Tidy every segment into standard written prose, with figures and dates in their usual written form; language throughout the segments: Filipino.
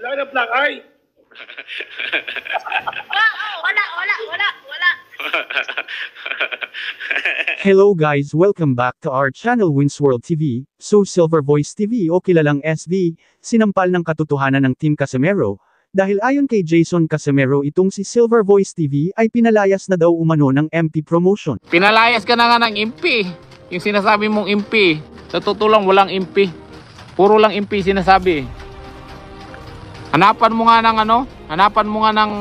Wala na black eye. Wala. Hello guys, welcome back to our channel Wins World TV. So Silver Voice TV o kilalang SB, sinampal ng katotohanan ng Team Casimero, dahil ayon kay Jason Casimero itong si Silver Voice TV ay pinalayas na daw umano ng MP promotion. Pinalayas ka na nga ng MP. Yung sinasabi mong MP, sa totoo lang walang MP. Puro lang MP sinasabi. Hanapan mo nga ng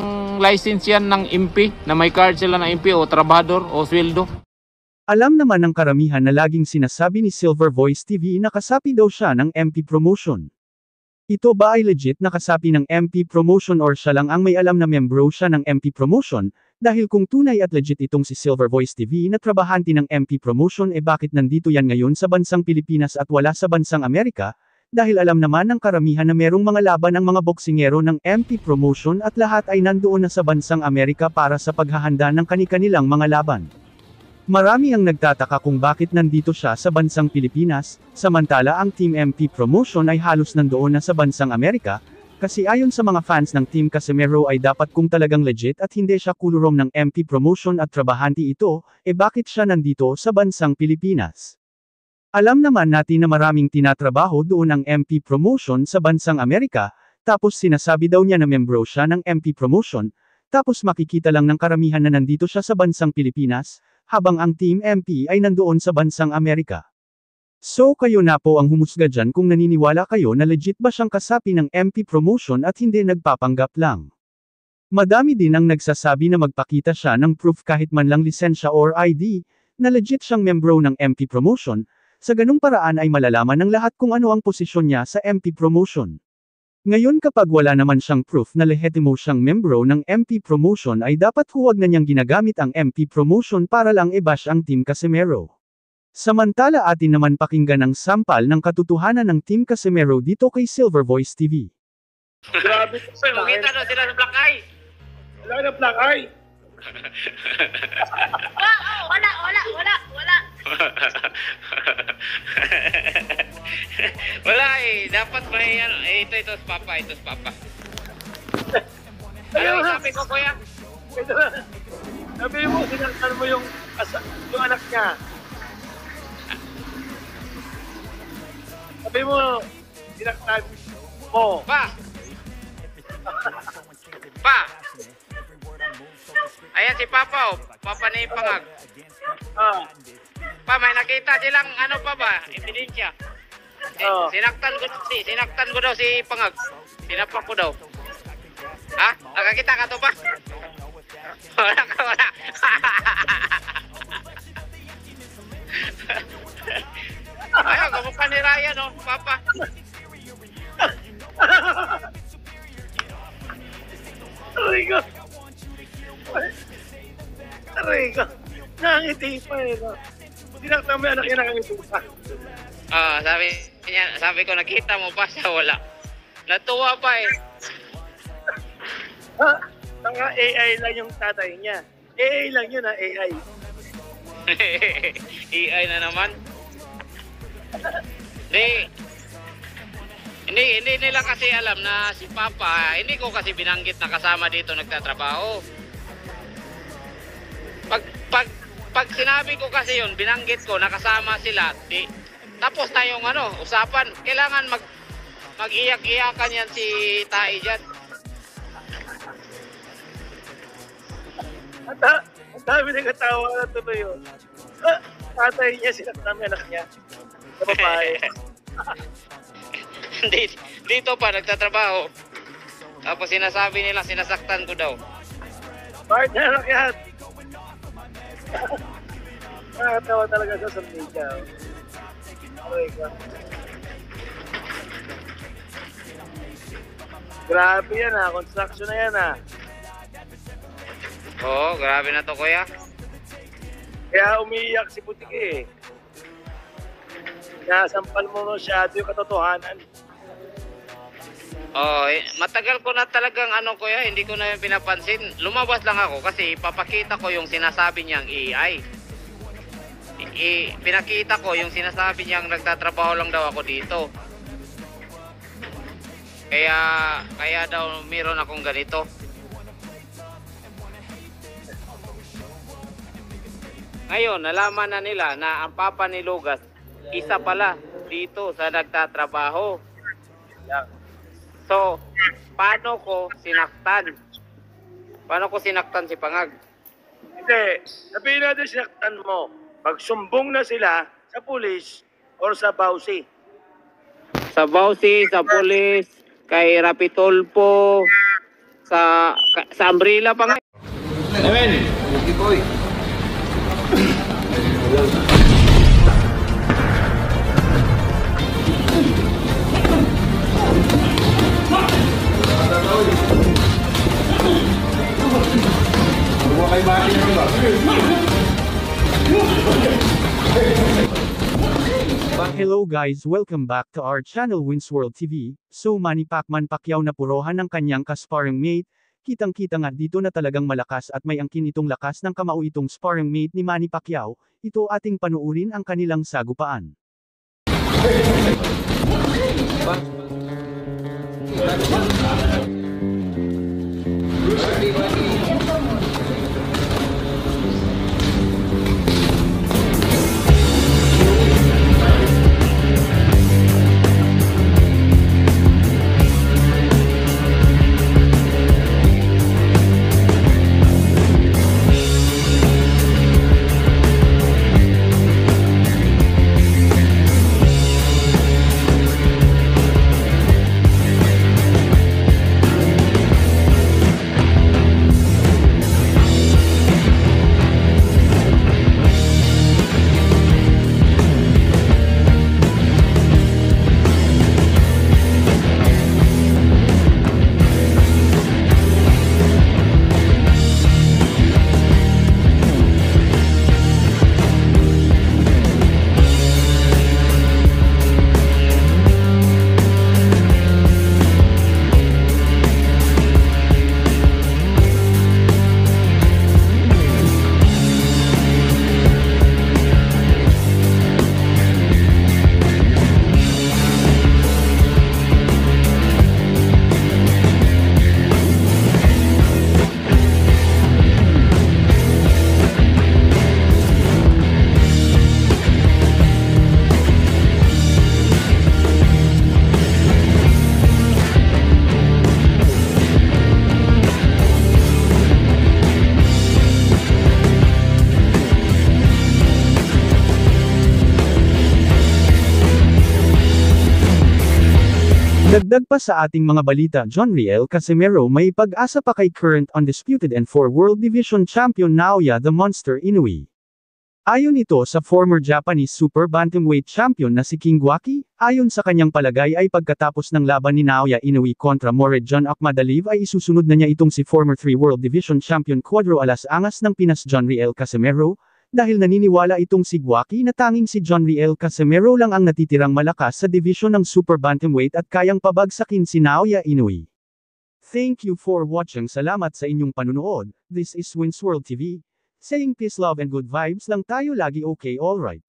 license yan ng MP, na may card sila ng MP o trabahador o sweldo. Alam naman ng karamihan na laging sinasabi ni Silver Voice TV na kasapi daw siya ng MP promotion. Ito ba ay legit na kasapi ng MP promotion or siya lang ang may alam na membro siya ng MP promotion? Dahil kung tunay at legit itong si Silver Voice TV na trabahante ng MP promotion bakit nandito yan ngayon sa bansang Pilipinas at wala sa bansang Amerika? Dahil alam naman ng karamihan na merong mga laban ang mga boksingero ng MP promotion at lahat ay nandoon na sa bansang Amerika para sa paghahanda ng kani-kanilang mga laban. Marami ang nagtataka kung bakit nandito siya sa bansang Pilipinas, samantala ang Team MP promotion ay halos nandoon na sa bansang Amerika, kasi ayon sa mga fans ng Team Casimero ay dapat kung talagang legit at hindi siya kulurom ng MP promotion at trabahante ito, bakit siya nandito sa bansang Pilipinas? Alam naman natin na maraming tinatrabaho doon ang MP promotion sa bansang Amerika, tapos sinasabi daw niya na membro siya ng MP promotion, tapos makikita lang ng karamihan na nandito siya sa bansang Pilipinas, habang ang Team MP ay nandoon sa bansang Amerika. So kayo na po ang humusga dyan kung naniniwala kayo na legit ba siyang kasapi ng MP promotion at hindi nagpapanggap lang. Madami din ang nagsasabi na magpakita siya ng proof kahit man lang lisensya or ID, na legit siyang membro ng MP promotion, sa ganung paraan ay malalaman ng lahat kung ano ang posisyon niya sa MP promotion. Ngayon kapag wala naman siyang proof na lehitimo siyang membro ng MP promotion ay dapat huwag na niyang ginagamit ang MP promotion para lang i-bash ang Team Casimero. Samantala atin naman pakinggan ang sampal ng katotohanan ng Team Casimero dito kay Silver Voice TV. Grabe ko Uy, makita na sila ng black eye. Wala na black eye. Wala. Wala dapat may ito papa. Ano sabi ko kuya? Sabi mo, sinaktan mo yung anak niya. Sabi mo, sinaktan mo. Pa! Ayan si Papa Papa ni Pangag. Ah, Pa, may nakita silang ano pa ba? Ebidensya. Sinaktan ko daw si Pangag. Sinapak ko daw. Ha? Nakakita ka to pa? Wala. Ayaw, kamukha ni Ryan, no, Papa. Aray ko. Nangiti pa no? Sinaktan mo yung anak niya, nakangiti pa. Sabi ko, nakita mo pa siya, wala. Natuwa pa Ha? Mga AI lang yung tatay niya. AI lang yun AI. AI na naman. Hindi nila kasi alam na si Papa, hindi ko kasi binanggit na kasama dito nagtatrabaho. Pag sinabi ko kasi yun, binanggit ko nakasama sila, tapos na yung usapan. Kailangan mag-iyak-iyakan yan si Tai dyan. Ang dami nagkatawa na tuloy yun. Tatay niya, sinaktan mo yung anak niya. Sa babae. Dito pa nagtatrabaho. Tapos sinasabi nila sinasaktan ko daw. Bakit niya anak yan? Nakatawa talaga sa media. Aray ka. Grabe yan construction na yan Oo, grabe na to kuya. Kaya umiiyak si Butiki Nasampal mo masyado yung katotohanan. Matagal ko na talagang kuya, hindi ko na pinapansin. Lumabas lang ako kasi papakita ko yung sinasabi niyang AI. Pinakita ko yung sinasabi niyang nagtatrabaho lang daw ako dito. Kaya daw meron akong ganito. Ngayon, nalaman na nila na ang papa ni Lugas, isa pala dito sa nagtatrabaho. So, paano ko sinaktan? Paano ko sinaktan si Pangag? Hindi. Sabihin natin sinaktan mo. Pagsumbong na sila sa pulis or sa Bausi. Sa Bausi, sa pulis, kay Rapitolpo, sa Umbrella pa nga. Amen. Okay, boy. Hello guys, welcome back to our channel Winsworld TV. So Manny Pacquiao na purohan ng kanyang ka-sparring mate. Kitang-kita nga dito na talagang malakas at may angkin itong lakas ng kamao itong sparring mate ni Manny Pacquiao. Ito ating panuurin ang kanilang sagupaan. Dagdag pa sa ating mga balita, John Riel Casimero may pag-asa pa kay current undisputed and 4 World Division Champion Naoya the Monster Inoue. Ayon ito sa former Japanese Super Bantamweight Champion na si King Gwaki, ayon sa kanyang palagay ay pagkatapos ng laban ni Naoya Inoue kontra Muradjan Akhmadaliev ay isusunod na niya itong si former 3 World Division Champion Cuadro Alas Angas ng Pinas John Riel Casimero, dahil naniniwala itong si Gwaki na tanging si John Riel Casimero lang ang natitirang malakas sa division ng Super Bantamweight at kayang pabagsakin si Naoya Inoue. Thank you for watching. Salamat sa inyong panunood. This is Winsworld TV. Saying peace, love and good vibes lang tayo lagi, okay, alright.